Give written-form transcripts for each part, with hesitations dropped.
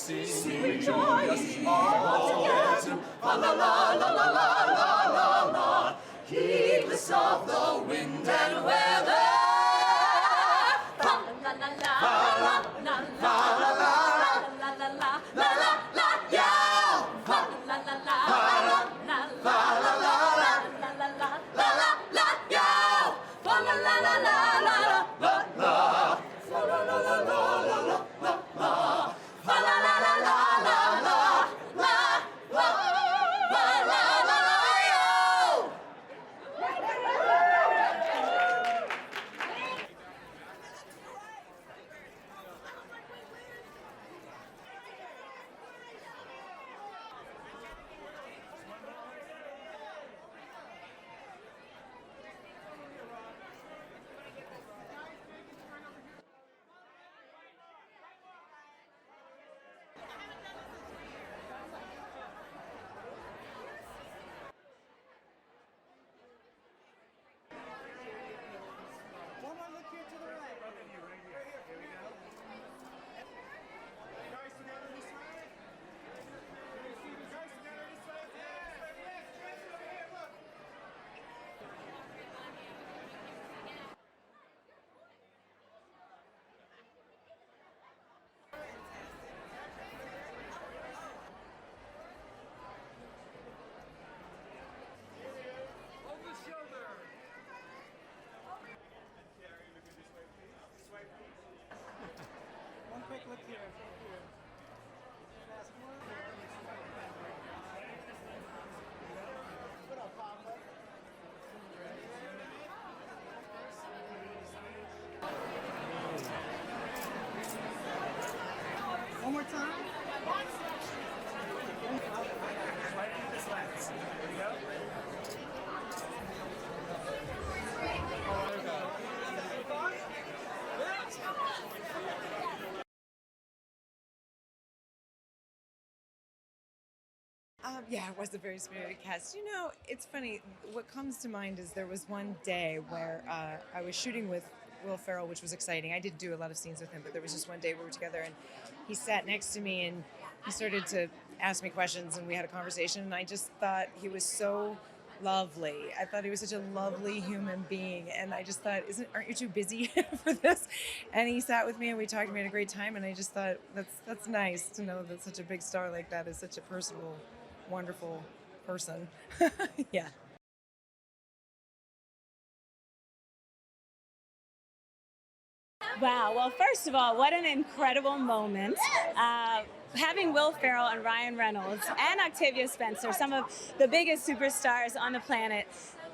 sing joyous all together, la la la la la la la la la, heedless of the wind and weather. La la la la la la la la la la la la la la, yeah. La la la la la la la la la la la la la, yeah. La la la la la la la la la la la la la la la la. La la la la la la la la la la la la yo. One more time. Yeah, it was a very spirited cast. You know, it's funny. What comes to mind is there was one day where I was shooting with Will Ferrell, which was exciting. I did do a lot of scenes with him, but there was just one day we were together and he sat next to me and he started to ask me questions and we had a conversation and I just thought he was so lovely. I thought he was such a lovely human being and I just thought, aren't you too busy for this? And he sat with me and we talked and we had a great time and I just thought that's nice to know that such a big star like that is such a personable, wonderful person. Yeah. Wow. Well, first of all, what an incredible moment. Having Will Ferrell and Ryan Reynolds and Octavia Spencer, some of the biggest superstars on the planet,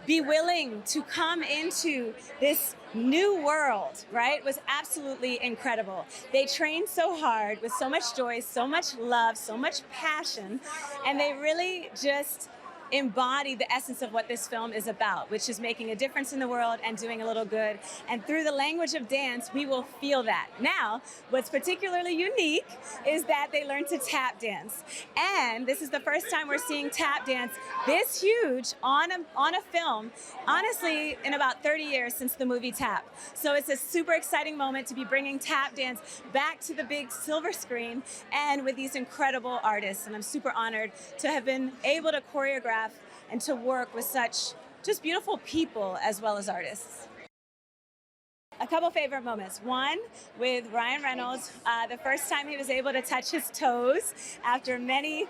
be willing to come into this new world, right, was absolutely incredible. They trained so hard with so much joy, so much love, so much passion, and they really just embody the essence of what this film is about, which is making a difference in the world and doing a little good. And through the language of dance, we will feel that. Now, what's particularly unique is that they learned to tap dance. And this is the first time we're seeing tap dance this huge on a film, honestly, in about 30 years since the movie Tap. So it's a super exciting moment to be bringing tap dance back to the big silver screen and with these incredible artists. And I'm super honored to have been able to choreograph and to work with such just beautiful people as well as artists. A couple favorite moments. One, with Ryan Reynolds, the first time he was able to touch his toes after many,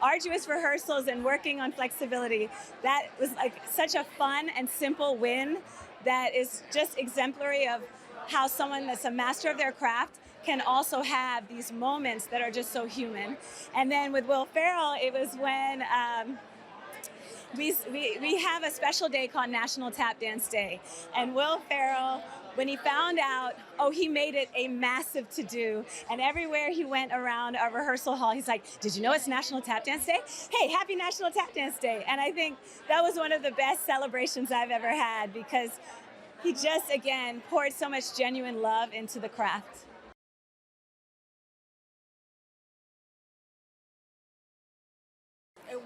arduous rehearsals and working on flexibility. That was like such a fun and simple win that is just exemplary of how someone that's a master of their craft can also have these moments that are just so human. And then with Will Ferrell, it was when we have a special day called National Tap Dance Day. And Will Ferrell, when he found out, he made it a massive to-do. And everywhere he went around a rehearsal hall, he's like, did you know it's National Tap Dance Day? Hey, happy National Tap Dance Day. And I think that was one of the best celebrations I've ever had because he just, again, poured so much genuine love into the craft.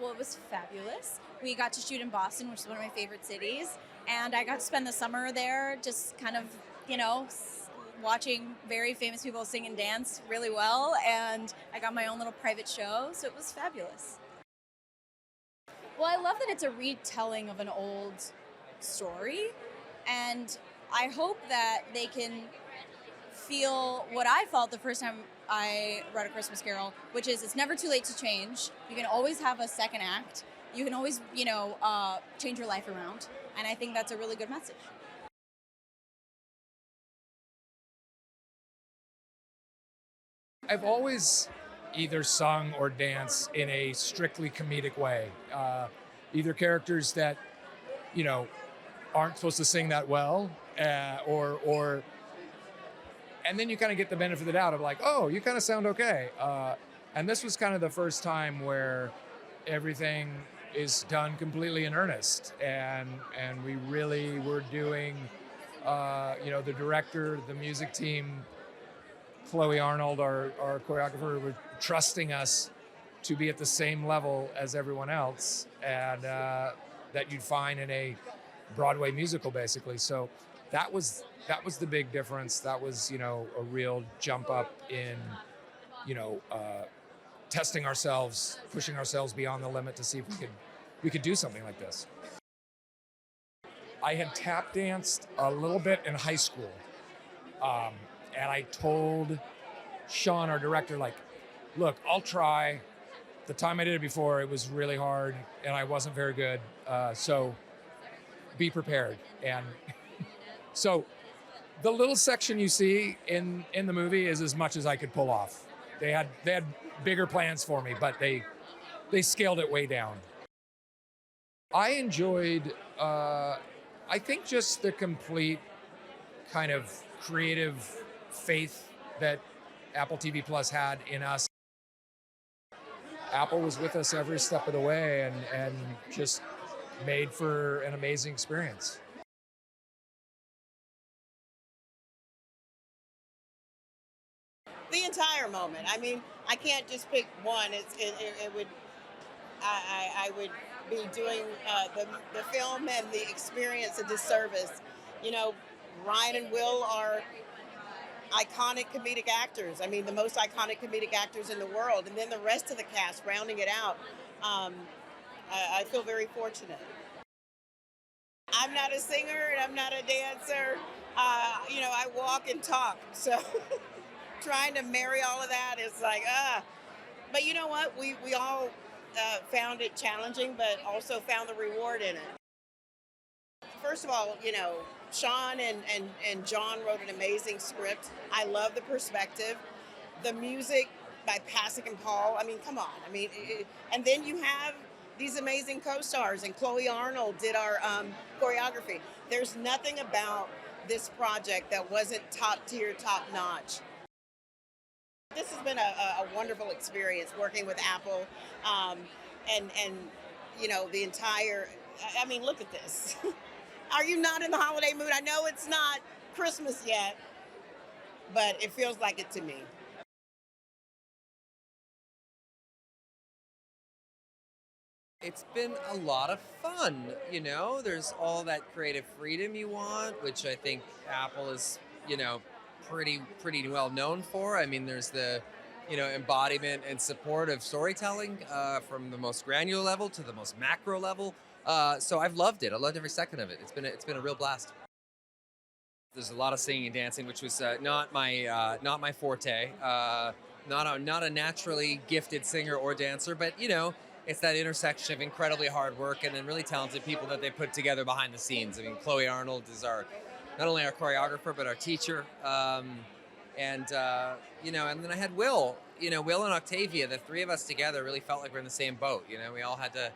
Well, it was fabulous. We got to shoot in Boston, which is one of my favorite cities, and I got to spend the summer there just kind of, watching very famous people sing and dance really well, and I got my own little private show, so it was fabulous. Well, I love that it's a retelling of an old story, and I hope that they can feel what I felt the first time I read A Christmas Carol, which is it's never too late to change. You can always have a second act. You can always, change your life around, and I think that's a really good message. I've always either sung or danced in a strictly comedic way. Either characters that, aren't supposed to sing that well, or, and then you kind of get the benefit of the doubt of like, oh, you kind of sound okay. And this was kind of the first time where everything is done completely in earnest, and we really were doing, the director, the music team, Chloe Arnold, our choreographer, were trusting us to be at the same level as everyone else, and that you'd find in a Broadway musical, basically. So that was the big difference. That was, a real jump up in, testing ourselves, pushing ourselves beyond the limit to see if we could do something like this. I had tap danced a little bit in high school. And I told Sean, our director, like, look, I'll try. The time I did it before, it was really hard and I wasn't very good. So be prepared. And so the little section you see in the movie is as much as I could pull off. They had bigger plans for me, but they scaled it way down. I enjoyed, I think, just the complete kind of creative faith that Apple TV Plus had in us. Apple was with us every step of the way and just made for an amazing experience. The entire moment. I mean, I can't just pick one. It would. I would be doing the film and the experience a disservice. Ryan and Will are iconic comedic actors. I mean, the most iconic comedic actors in the world. And then the rest of the cast rounding it out. I feel very fortunate. I'm not a singer and I'm not a dancer. I walk and talk. So trying to marry all of that is like, But you know what? We all found it challenging, but also found the reward in it. First of all, Sean and John wrote an amazing script. I love the perspective. The music by Pasek and Paul. I mean, come on. I mean, and then you have these amazing co-stars, and Chloe Arnold did our choreography. There's nothing about this project that wasn't top tier, top notch. This has been a wonderful experience working with Apple, and the entire. I mean, look at this. Are you not in the holiday mood? I know it's not Christmas yet, but it feels like it to me. It's been a lot of fun, There's all that creative freedom you want, which I think Apple is, pretty well known for. I mean, there's the, embodiment and support of storytelling from the most granular level to the most macro level. So I've loved it. I loved every second of it. It's been a real blast. There's a lot of singing and dancing, which was not my forte. Not a naturally gifted singer or dancer, but it's that intersection of incredibly hard work and then really talented people that they put together behind the scenes. I mean, Chloe Arnold is not only our choreographer but our teacher, and then I had Will. Will and Octavia, the three of us together, really felt like we're in the same boat. We all had to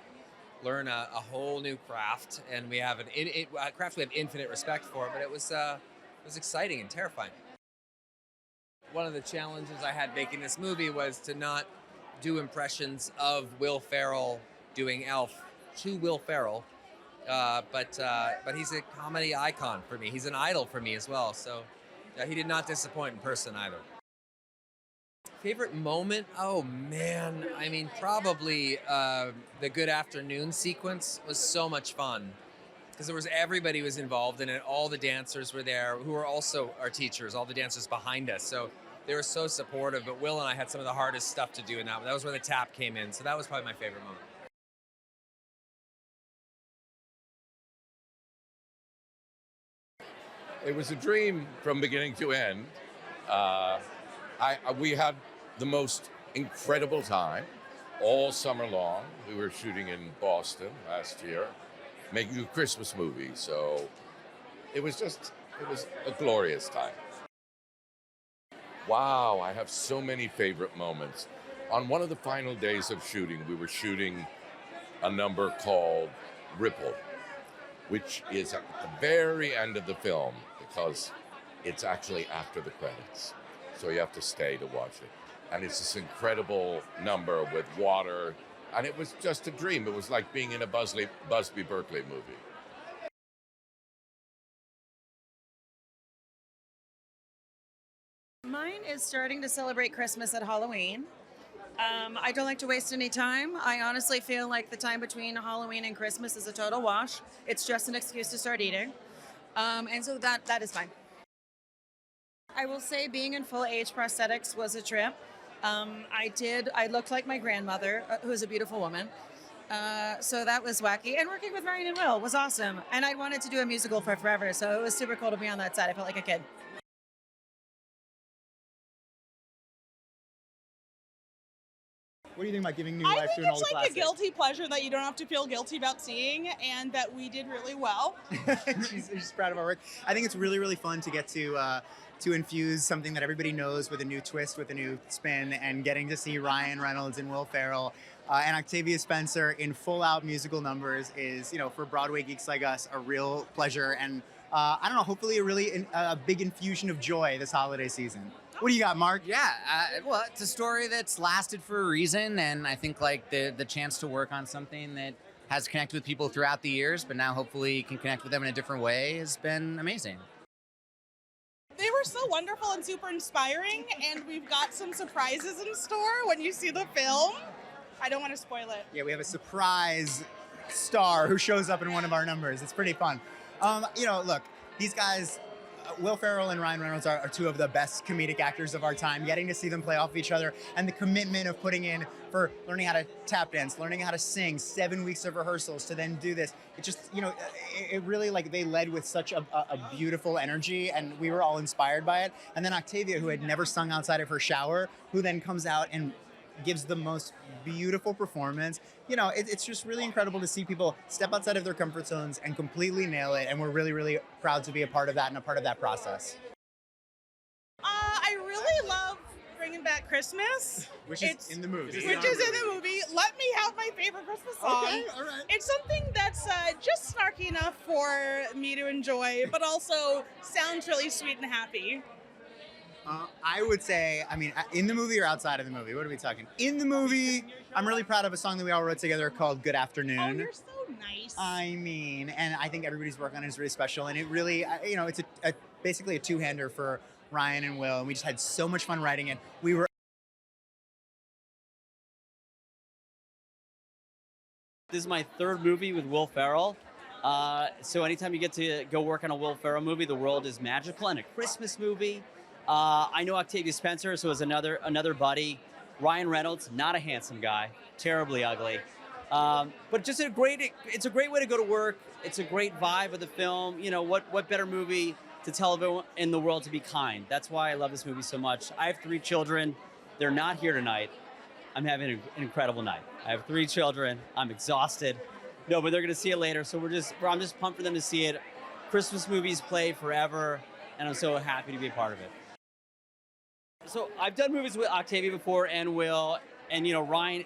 learn a whole new craft, and we have a craft we have infinite respect for, but it was exciting and terrifying. One of the challenges I had making this movie was to not do impressions of Will Ferrell doing Elf to Will Ferrell, but he's a comedy icon for me. He's an idol for me as well, so he did not disappoint in person either. Favorite moment? Oh man, I mean, probably the Good Afternoon sequence was so much fun, because there was everybody was involved in it. All the dancers were there, who were also our teachers. All the dancers behind us, so they were so supportive. But Will and I had some of the hardest stuff to do in that. That was where the tap came in. So that was probably my favorite moment. It was a dream from beginning to end. We had the most incredible time all summer long. We were shooting in Boston last year, making a Christmas movie. So it was a glorious time. Wow, I have so many favorite moments. On one of the final days of shooting, we were shooting a number called Ripple, which is at the very end of the film because it's actually after the credits. So you have to stay to watch it. And it's this incredible number with water. And it was just a dream. It was like being in a Busby Berkeley movie. Mine is starting to celebrate Christmas at Halloween. I don't like to waste any time. I honestly feel like the time between Halloween and Christmas is a total wash. It's just an excuse to start eating. And so that is fine. I will say being in full age prosthetics was a trip. I looked like my grandmother, who's a beautiful woman. So that was wacky. And working with Ryan and Will was awesome. And I wanted to do a musical for forever, so it was super cool to be on that set. I felt like a kid. What do you think about giving new life to an old classic? I think it's like a guilty pleasure that you don't have to feel guilty about seeing, and that we did really well. she's proud of our work. I think it's really, really fun to get to infuse something that everybody knows with a new twist, with a new spin, and getting to see Ryan Reynolds and Will Ferrell and Octavia Spencer in full-out musical numbers is, for Broadway geeks like us, a real pleasure, and I don't know, hopefully a big infusion of joy this holiday season. What do you got, Mark? Yeah, well, it's a story that's lasted for a reason, and I think like the chance to work on something that has connected with people throughout the years, but now hopefully can connect with them in a different way has been amazing. They were so wonderful and super inspiring, and we've got some surprises in store when you see the film. I don't want to spoil it. Yeah, we have a surprise star who shows up in one of our numbers. It's pretty fun. Look, these guys, Will Ferrell and Ryan Reynolds are two of the best comedic actors of our time. Getting to see them play off of each other and the commitment of putting in for learning how to tap dance, learning how to sing, 7 weeks of rehearsals to then do this. It just, it really, like, they led with such a beautiful energy, and we were all inspired by it. And then Octavia, who had never sung outside of her shower, who then comes out and gives the most beautiful performance. It's just really incredible to see people step outside of their comfort zones and completely nail it. And we're really, really proud to be a part of that and a part of that process. I really love bringing back Christmas. Which is in the movie. Which is in the movie. Let me have my favorite Christmas song. Okay, all right. It's something that's just snarky enough for me to enjoy, but also sounds really sweet and happy. I would say, in the movie or outside of the movie? What are we talking? In the movie, I'm really proud of a song that we all wrote together called Good Afternoon. Oh, you're so nice. And I think everybody's work on it is really special. And it really, it's basically a two-hander for Ryan and Will. And we just had so much fun writing it. This is my third movie with Will Ferrell. So anytime you get to go work on a Will Ferrell movie, the world is magical. And a Christmas movie. I know Octavia Spencer, so is another buddy. Ryan Reynolds, not a handsome guy, terribly ugly. But just it's a great way to go to work. It's a great vibe of the film. What better movie to tell everyone in the world to be kind? That's why I love this movie so much. I have 3 children. They're not here tonight. I'm having an incredible night. I have 3 children. I'm exhausted. No, but they're gonna see it later. So I'm just pumped for them to see it. Christmas movies play forever, and I'm so happy to be a part of it. So I've done movies with Octavia before and Will, and Ryan.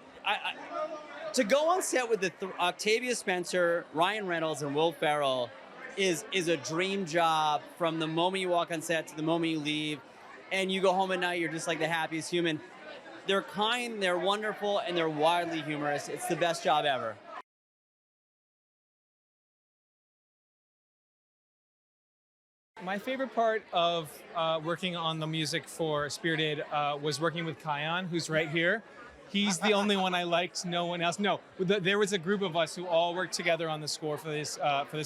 To go on set with Octavia Spencer, Ryan Reynolds, and Will Ferrell is a dream job. From the moment you walk on set to the moment you leave, and you go home at night, you're just like the happiest human. They're kind, they're wonderful, and they're wildly humorous. It's the best job ever. My favorite part of working on the music for Spirited was working with Khiyon, who's right here. he's the only one I liked. No one else. No, there was a group of us who all worked together on the score for this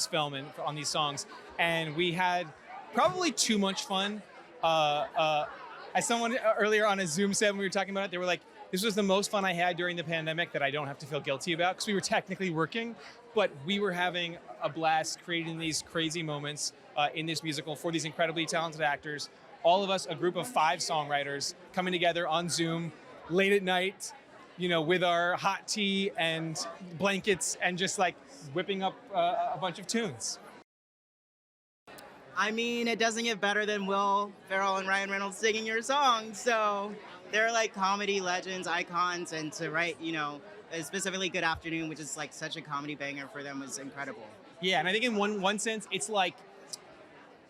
film and on these songs, and we had probably too much fun. As someone earlier on a Zoom said when we were talking about it, they were like, "This was the most fun I had during the pandemic that I don't have to feel guilty about," because we were technically working, but we were having a blast creating these crazy moments in this musical for these incredibly talented actors. All of us, a group of 5 songwriters, coming together on Zoom late at night, with our hot tea and blankets and just like whipping up a bunch of tunes. I mean, it doesn't get better than Will Ferrell and Ryan Reynolds singing your song. So they're like comedy legends, icons, and to write, specifically Good Afternoon, which is like such a comedy banger for them, was incredible. Yeah, and I think in one sense, it's like,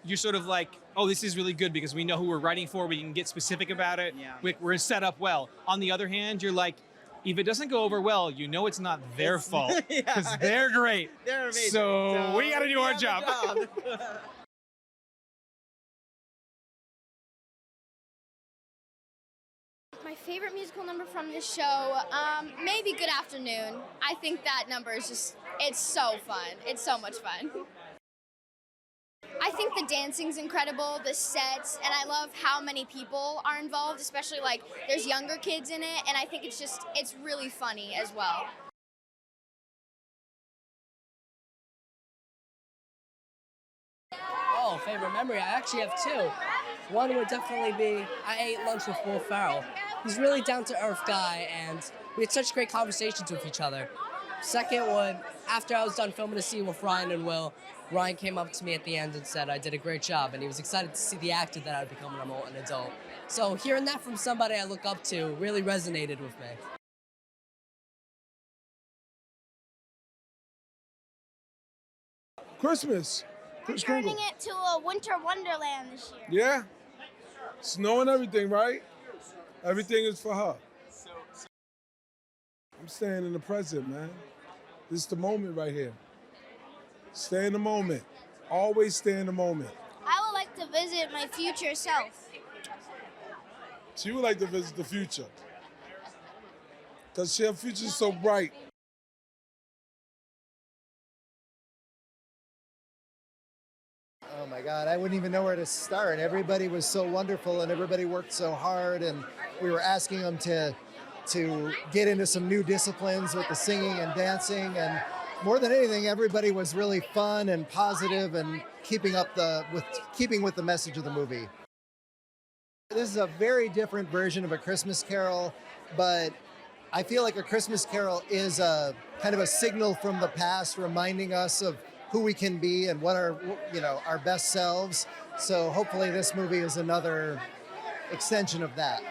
you're sort of like, oh, this is really good because we know who we're writing for. We can get specific about it. Yeah. We're set up well. On the other hand, you're like, if it doesn't go over well, it's not their fault because they're great. They're amazing. So we got to do our job. My favorite musical number from this show, maybe Good Afternoon. I think that number is it's so fun. It's so much fun. I think the dancing's incredible, the sets, and I love how many people are involved, especially like there's younger kids in it, and I think it's really funny as well. Oh, favorite memory? I actually have 2. One would definitely be I ate lunch with Will Ferrell. He's a really down-to-earth guy, and we had such great conversations with each other. Second would, after I was done filming a scene with Ryan and Will, Ryan came up to me at the end and said I did a great job, and he was excited to see the actor that I'd become when I'm an adult. So hearing that from somebody I look up to really resonated with me. Christmas. Chris Turning it to a winter wonderland this year. Yeah. Snow and everything, right? Everything is for her. I'm staying in the present, man. This is the moment right here. Stay in the moment. Always stay in the moment. I would like to visit my future self. She would like to visit the future. Because her future is so bright. Oh my God, I wouldn't even know where to start. Everybody was so wonderful and everybody worked so hard, and we were asking them to get into some new disciplines with the singing and dancing, and more than anything, everybody was really fun and positive and keeping with the message of the movie. This is a very different version of A Christmas Carol, but I feel like A Christmas Carol is a kind of a signal from the past, reminding us of who we can be and what our best selves. So hopefully this movie is another extension of that.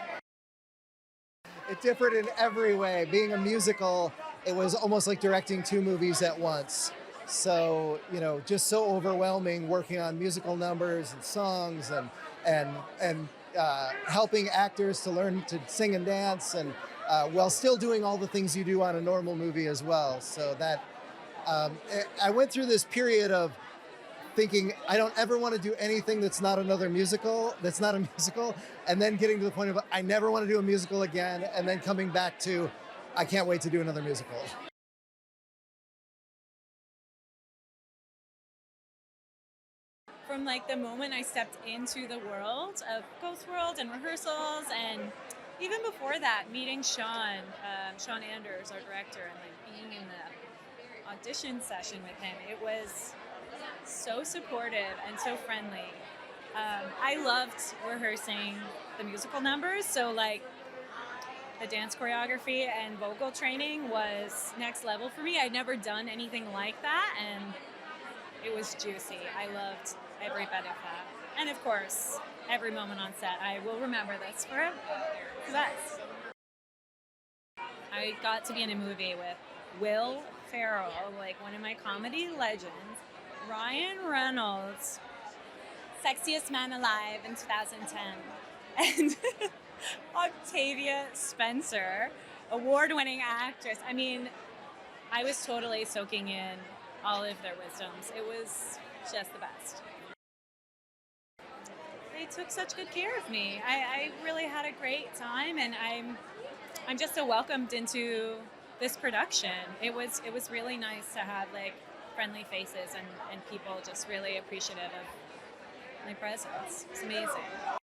It differed in every way. Being a musical, it was almost like directing 2 movies at once. So, just so overwhelming working on musical numbers and songs and helping actors to learn to sing and dance, and while still doing all the things you do on a normal movie as well. So that I went through this period of thinking I don't ever want to do anything that's not a musical, and then getting to the point of I never want to do a musical again, and then coming back to I can't wait to do another musical. From like the moment I stepped into the world of Ghost World and rehearsals, and even before that, meeting Sean Anders, our director, and like being in the audition session with him, it was so supportive and so friendly. I loved rehearsing the musical numbers, so like the dance choreography and vocal training was next level for me. I'd never done anything like that, and it was juicy. I loved every bit of that. And of course, every moment on set. I will remember this forever. The best. I got to be in a movie with Will Ferrell, like one of my comedy legends, Ryan Reynolds, sexiest man alive in 2010, and Octavia Spencer, award-winning actress. I mean, I was totally soaking in all of their wisdoms. It was just the best. They took such good care of me. I really had a great time, and I'm just so welcomed into this production. It was really nice to have like friendly faces and people just really appreciative of my presence. It's amazing.